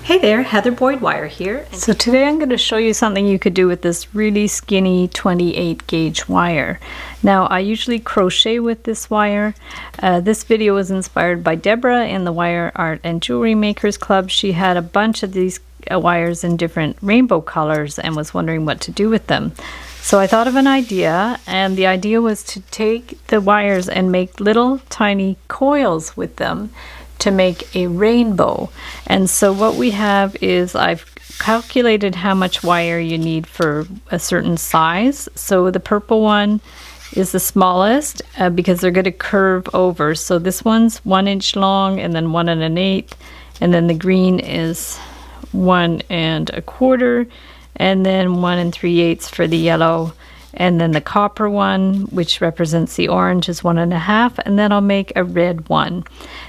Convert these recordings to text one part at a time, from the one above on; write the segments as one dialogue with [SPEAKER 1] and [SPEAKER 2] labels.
[SPEAKER 1] Hey there, Heather Boyd Wire here.
[SPEAKER 2] So today I'm going to show you something you could do with this really skinny 28 gauge wire. Now I usually crochet with this wire. This video was inspired by Deborah in the Wire Art and Jewelry Makers Club. She had a bunch of these wires in different rainbow colors and was wondering what to do with them. So I thought of an idea, and the idea was to take the wires and make little tiny coils with them to make a rainbow. And so what we have is I've calculated how much wire you need for a certain size. So the purple one is the smallest because they're going to curve over. So this one's 1 inch long and then 1 1/8, and then the green is 1 1/4, and then 1 3/8 for the yellow. And then the copper one, which represents the orange, is 1 1/2, and then I'll make a red one.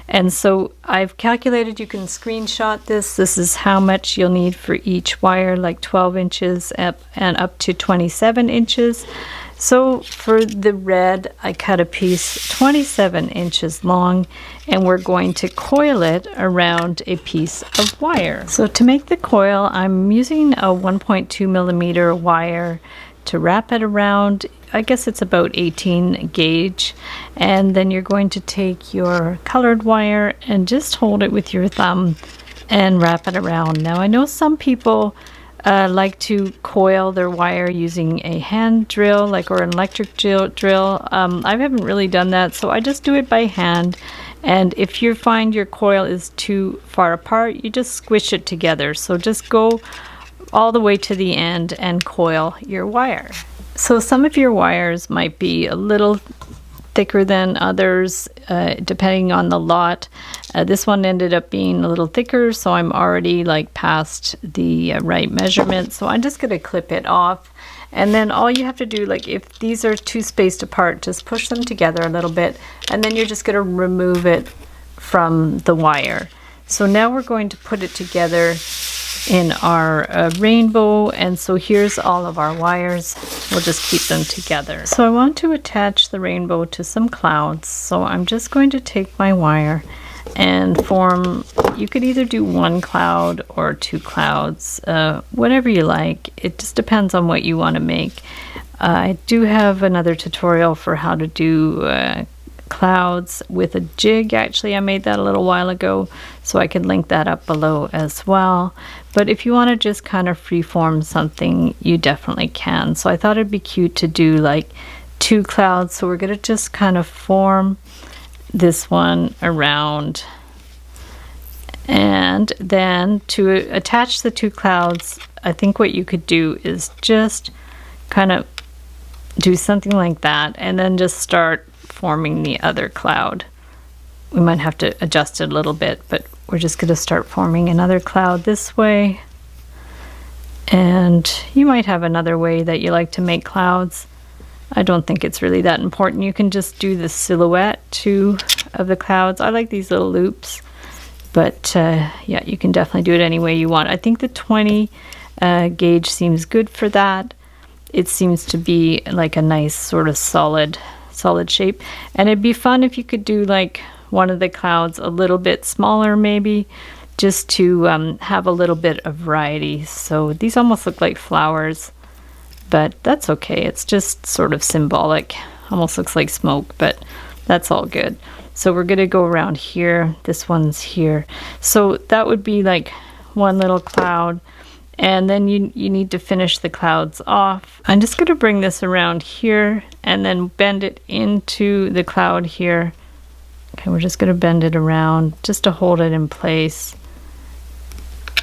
[SPEAKER 2] And so I've calculated, you can screenshot this. This is how much you'll need for each wire, like 12 inches and up to 27 inches. So for the red, I cut a piece 27 inches long, and we're going to coil it around a piece of wire. So to make the coil, I'm using a 1.2 millimeter wire to wrap it around. I guess it's about 18 gauge, and then you're going to take your colored wire and just hold it with your thumb and wrap it around. Now I know some people like to coil their wire using a hand drill, or an electric drill. I haven't really done that, so I just do it by hand. And if you find your coil is too far apart, you just squish it together. So just go all the way to the end and coil your wire. So some of your wires might be a little thicker than others, depending on the lot. This one ended up being a little thicker, so I'm already past the right measurement. So I'm just going to clip it off. And then all you have to do, if these are too spaced apart, just push them together a little bit, and then you're just going to remove it from the wire. So now we're going to put it together in our rainbow, and so here's all of our wires. We'll just keep them together. So I want to attach the rainbow to some clouds, so I'm just going to take my wire and form, you could either do 1 cloud or 2 clouds, whatever you like. It just depends on what you want to make. I do have another tutorial for how to do clouds with a jig. Actually, I made that a little while ago, so I can link that up below as well. But if you want to just kind of freeform something, you definitely can. So I thought it'd be cute to do 2 clouds. So we're going to just kind of form this one around, and then to attach the 2 clouds, I think what you could do is just kind of do something like that, and then just start forming the other cloud. We might have to adjust it a little bit, but we're just going to start forming another cloud this way. And you might have another way that you like to make clouds. I don't think it's really that important. You can just do the silhouette too of the clouds. I like these little loops, but yeah, you can definitely do it any way you want. I think the 20 gauge seems good for that. It seems to be like a nice sort of solid shape, and it'd be fun if you could do one of the clouds a little bit smaller, maybe, just to have a little bit of variety. So these almost look like flowers, but that's okay. It's just sort of symbolic. Almost looks like smoke, but that's all good. So we're gonna go around here. This one's here. So that would be 1 little cloud. And then you need to finish the clouds off. I'm just going to bring this around here and then bend it into the cloud here. Okay, we're just going to bend it around just to hold it in place.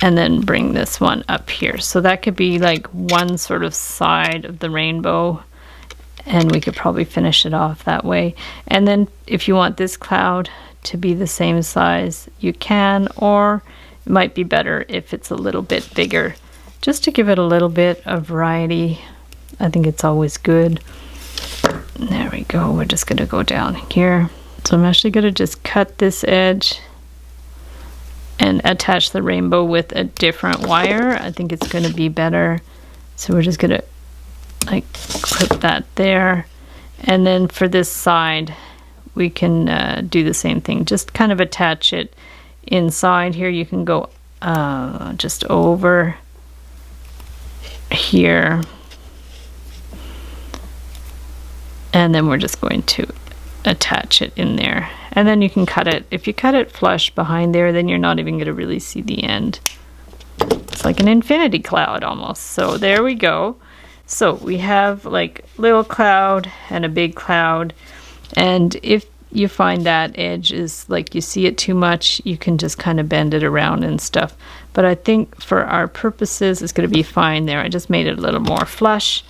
[SPEAKER 2] And then bring this one up here. So that could be one sort of side of the rainbow, and we could probably finish it off that way. And then if you want this cloud to be the same size, you can, or it might be better if it's a little bit bigger, just to give it a little bit of variety. I think it's always good. There we go. We're just going to go down here. So I'm actually going to just cut this edge and attach the rainbow with a different wire. I think it's going to be better. So we're just going to clip that there. And then for this side, we can do the same thing. Just kind of attach it inside here. You can go just over here. And then we're just going to attach it in there. And then you can cut it. If you cut it flush behind there, then you're not even going to really see the end. It's like an infinity cloud almost. So there we go. So we have like little cloud and a big cloud. And if you find that edge is like you see it too much, you can just kind of bend it around and stuff. But I think for our purposes, it's going to be fine there. I just made it a little more flush.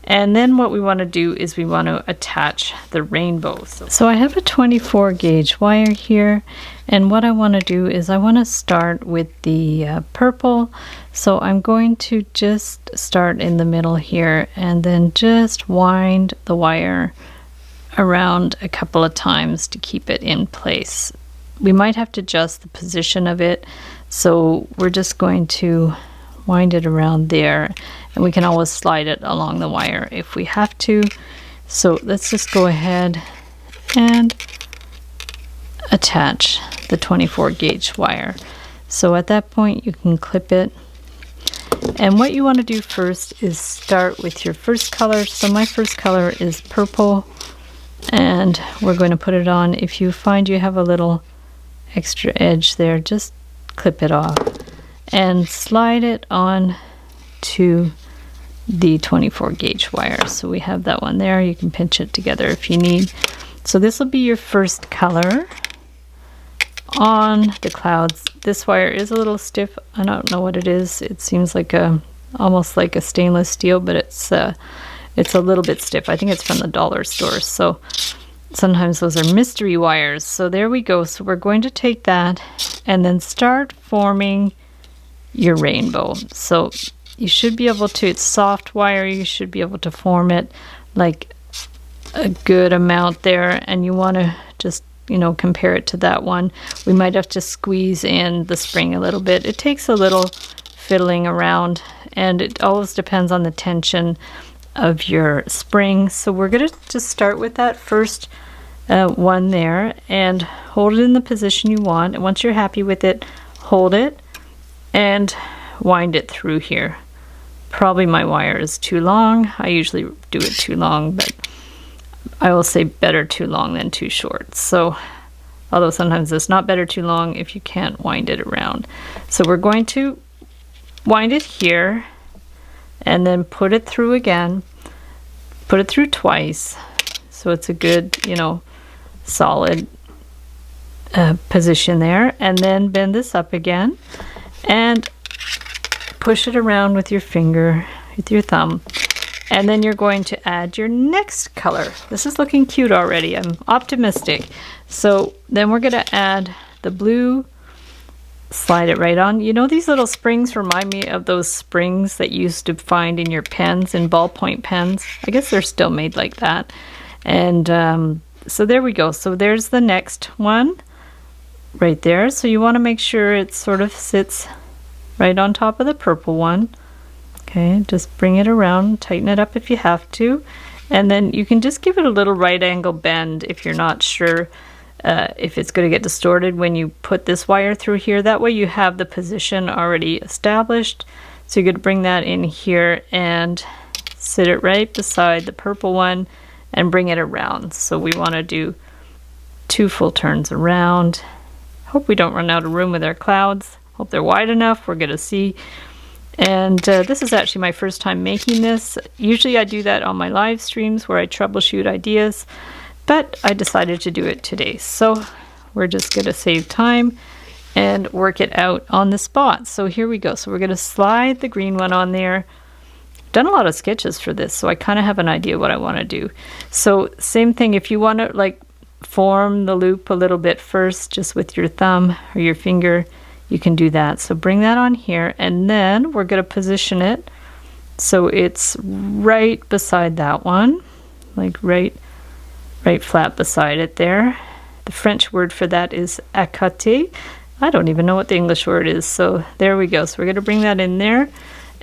[SPEAKER 2] And then what we want to do is we want to attach the rainbow. So I have a 24 gauge wire here, and what I want to do is I want to start with the purple. So I'm going to just start in the middle here and then just wind the wire around a couple of times to keep it in place. We might have to adjust the position of it, so we're just going to wind it around there, and we can always slide it along the wire if we have to. So let's just go ahead and attach the 24 gauge wire. So at that point you can clip it, and what you want to do first is start with your first color. So my first color is purple, and we're going to put it on. If you find you have a little extra edge there, just clip it off and slide it on to the 24 gauge wire. So we have that one there. You can pinch it together if you need. So this will be your first color on the clouds. This wire is a little stiff. I don't know what it is. It seems like almost like a stainless steel, but it's a little bit stiff. I think it's from the dollar store. So sometimes those are mystery wires. So there we go. So we're going to take that and then start forming your rainbow. So you should be able to, it's soft wire, you should be able to form it like a good amount there, and you want to just, you know, compare it to that one. We might have to squeeze in the spring a little bit. It takes a little fiddling around, and it always depends on the tension of your spring. So we're going to just start with that first one there and hold it in the position you want, and once you're happy with it, hold it and wind it through here. Probably my wire is too long. I usually do it too long, but I will say better too long than too short. So although sometimes it's not better too long if you can't wind it around. So we're going to wind it here and then put it through again. Put it through twice so it's a good, you know, solid position there, and then bend this up again and push it around with your finger, with your thumb, and then you're going to add your next color. This is looking cute already. I'm optimistic. So then we're going to add the blue, slide it right on. You know, these little springs remind me of those springs that you used to find in your pens, in ballpoint pens. I guess they're still made like that. And so there we go. So there's the next one right there. So you want to make sure it sort of sits right on top of the purple one. Okay, just bring it around, tighten it up if you have to, and then you can just give it a little right angle bend if you're not sure if it's going to get distorted when you put this wire through here. That way you have the position already established. So you're going to bring that in here and sit it right beside the purple one and bring it around. So we want to do 2 full turns around. Hope we don't run out of room with our clouds. Hope they're wide enough. We're going to see. And this is actually my first time making this. Usually I do that on my live streams where I troubleshoot ideas, but I decided to do it today. So we're just going to save time and work it out on the spot. So here we go. So we're going to slide the green one on there. Done a lot of sketches for this, so I kind of have an idea what I want to do. So same thing, if you want to like form the loop a little bit first, just with your thumb or your finger, you can do that. So bring that on here, and then we're going to position it so it's right beside that one, like right flat beside it there. The French word for that is à côté. I don't even know what the English word is. So there we go. So we're going to bring that in there,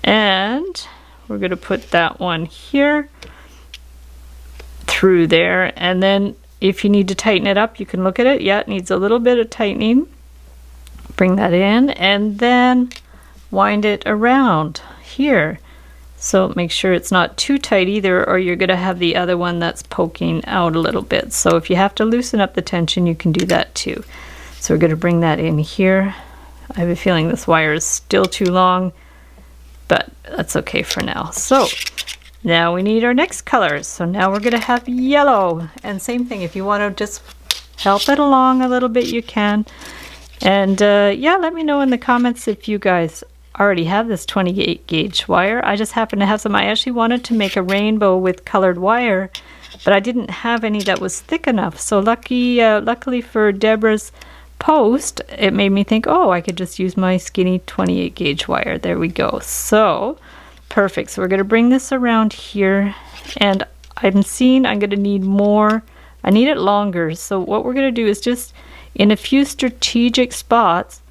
[SPEAKER 2] and we're going to put that one here through there. And then if you need to tighten it up, you can look at it. Yeah, it needs a little bit of tightening. Bring that in and then wind it around here. So make sure it's not too tight either, or you're going to have the other one that's poking out a little bit. So if you have to loosen up the tension, you can do that too. So we're going to bring that in here. I have a feeling this wire is still too long, but that's okay for now. So now we need our next colors. So now we're going to have yellow. And same thing, if you want to just help it along a little bit, you can. And yeah, let me know in the comments if you guys already have this 28 gauge wire. I just happen to have some. I actually wanted to make a rainbow with colored wire, but I didn't have any that was thick enough. So luckily for Deborah's post, it made me think, oh, I could just use my skinny 28 gauge wire. There we go. So perfect. So we're going to bring this around here, and I'm seeing I'm going to need more. I need it longer. So what we're going to do is just in a few strategic spots,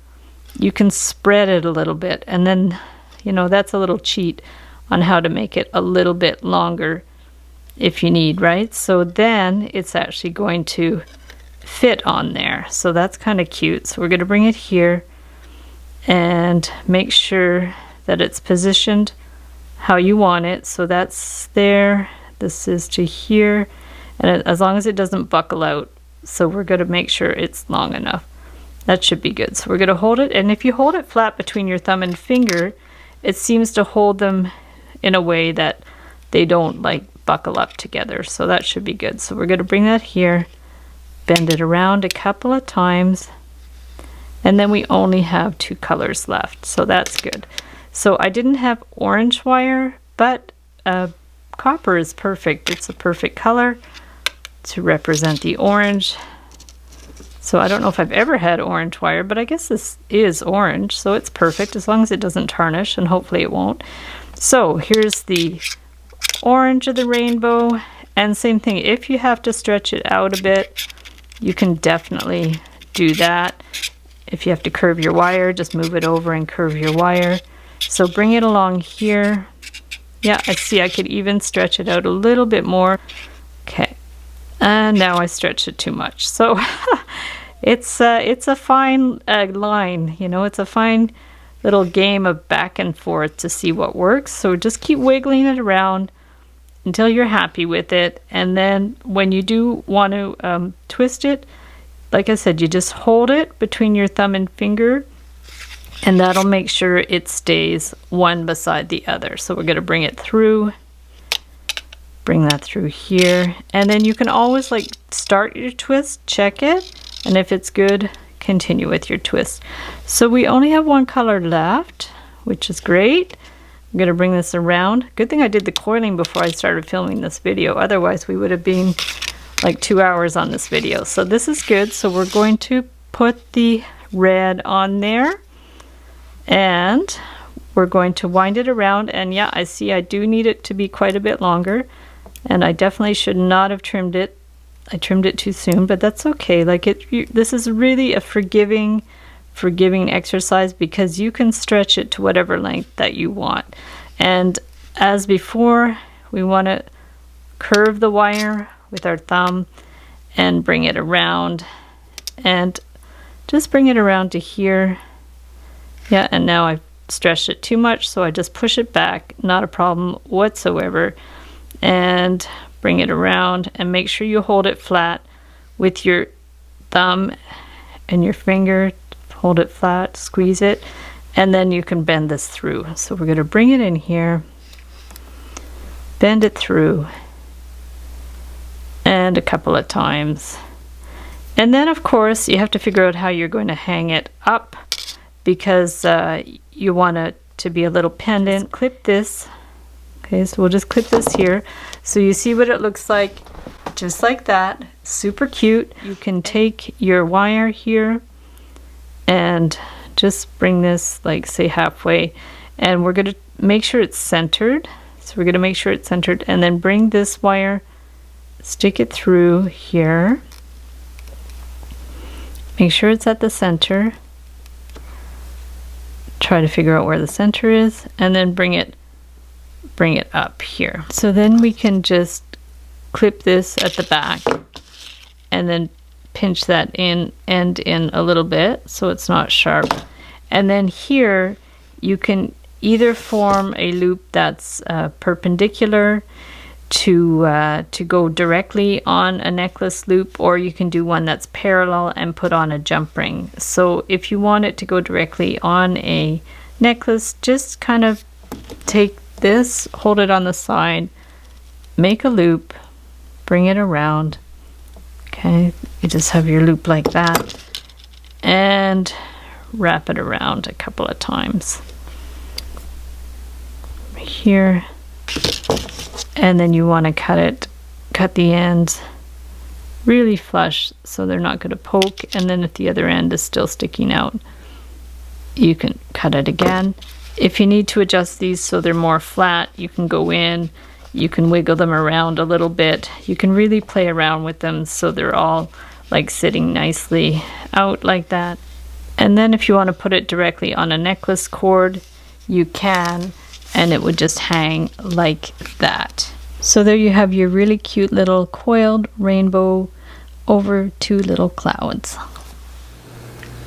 [SPEAKER 2] you can spread it a little bit, and then, you know, that's a little cheat on how to make it a little bit longer if you need, right? So then it's actually going to fit on there. So that's kind of cute. So we're going to bring it here and make sure that it's positioned how you want it. So that's there. This is to here, and as long as it doesn't buckle out. So we're going to make sure it's long enough. That should be good. So we're going to hold it, and if you hold it flat between your thumb and finger, it seems to hold them in a way that they don't like buckle up together. So that should be good. So we're going to bring that here, bend it around a couple of times, and then we only have 2 colors left. So that's good. So I didn't have orange wire, but copper is perfect. It's a perfect color to represent the orange. So I don't know if I've ever had orange wire, but I guess this is orange, so it's perfect as long as it doesn't tarnish, and hopefully it won't. So here's the orange of the rainbow, and same thing, if you have to stretch it out a bit, you can definitely do that. If you have to curve your wire, just move it over and curve your wire. So bring it along here. Yeah, I see I could even stretch it out a little bit more. Okay, and now I stretched it too much. So it's a fine line, you know, it's a fine little game of back and forth to see what works. So just keep wiggling it around until you're happy with it. And then when you do want to twist it, like I said, you just hold it between your thumb and finger, and that'll make sure it stays one beside the other. So we're going to bring it through. Bring that through here, and then you can always like start your twist, check it, and if it's good, continue with your twist. So we only have 1 color left, which is great. I'm going to bring this around. Good thing I did the coiling before I started filming this video, otherwise we would have been like 2 hours on this video. So this is good. So we're going to put the red on there, and we're going to wind it around, and yeah, I see I do need it to be quite a bit longer. And I definitely should not have trimmed it. I trimmed it too soon, but that's okay. Like this is really a forgiving exercise, because you can stretch it to whatever length that you want. And as before, we want to curve the wire with our thumb and bring it around, and just bring it around to here. Yeah, and now I've stretched it too much, so I just push it back. Not a problem whatsoever. And bring it around, and make sure you hold it flat with your thumb and your finger. Hold it flat, squeeze it, and then you can bend this through. So we're going to bring it in here, bend it through, and a couple of times. And then of course you have to figure out how you're going to hang it up, because you want it to be a little pendant. Clip this. Okay, so we'll just clip this here. So you see what it looks like, just like that. Super cute. You can take your wire here and just bring this, like, say halfway, and we're going to make sure it's centered. So we're going to make sure it's centered, and then bring this wire, stick it through here. Make sure it's at the center. Try to figure out where the center is, and then bring it up here. So then we can just clip this at the back and then pinch that end in a little bit so it's not sharp. And then here you can either form a loop that's perpendicular to go directly on a necklace loop, or you can do one that's parallel and put on a jump ring. So if you want it to go directly on a necklace, just kind of take this, hold it on the side, make a loop, bring it around. Okay, you just have your loop like that and wrap it around a couple of times here. And then you want to cut the ends really flush so they're not going to poke, and then if the other end is still sticking out, you can cut it again. If you need to adjust these so they're more flat, you can go in, you can wiggle them around a little bit. You can really play around with them so they're all like sitting nicely out like that. And then if you want to put it directly on a necklace cord, you can, and it would just hang like that. So there you have your really cute little coiled rainbow over 2 little clouds.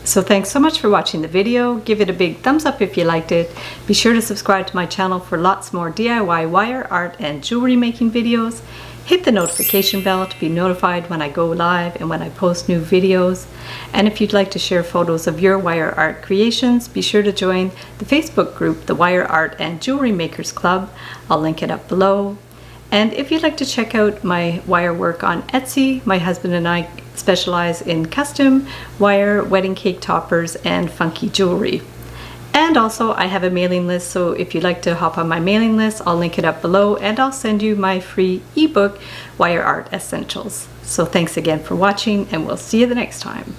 [SPEAKER 1] So thanks so much for watching the video. Give it a big thumbs up if you liked it. Be sure to subscribe to my channel for lots more DIY wire art and jewelry making videos. Hit the notification bell to be notified when I go live and when I post new videos. And if you'd like to share photos of your wire art creations, be sure to join the Facebook group, the Wire Art and Jewelry Makers Club. I'll link it up below. And if you'd like to check out my wire work on Etsy, my husband and I specialize in custom wire, wedding cake toppers, and funky jewelry. And also I have a mailing list, so if you'd like to hop on my mailing list, I'll link it up below, and I'll send you my free ebook, Wire Art Essentials. So thanks again for watching, and we'll see you the next time.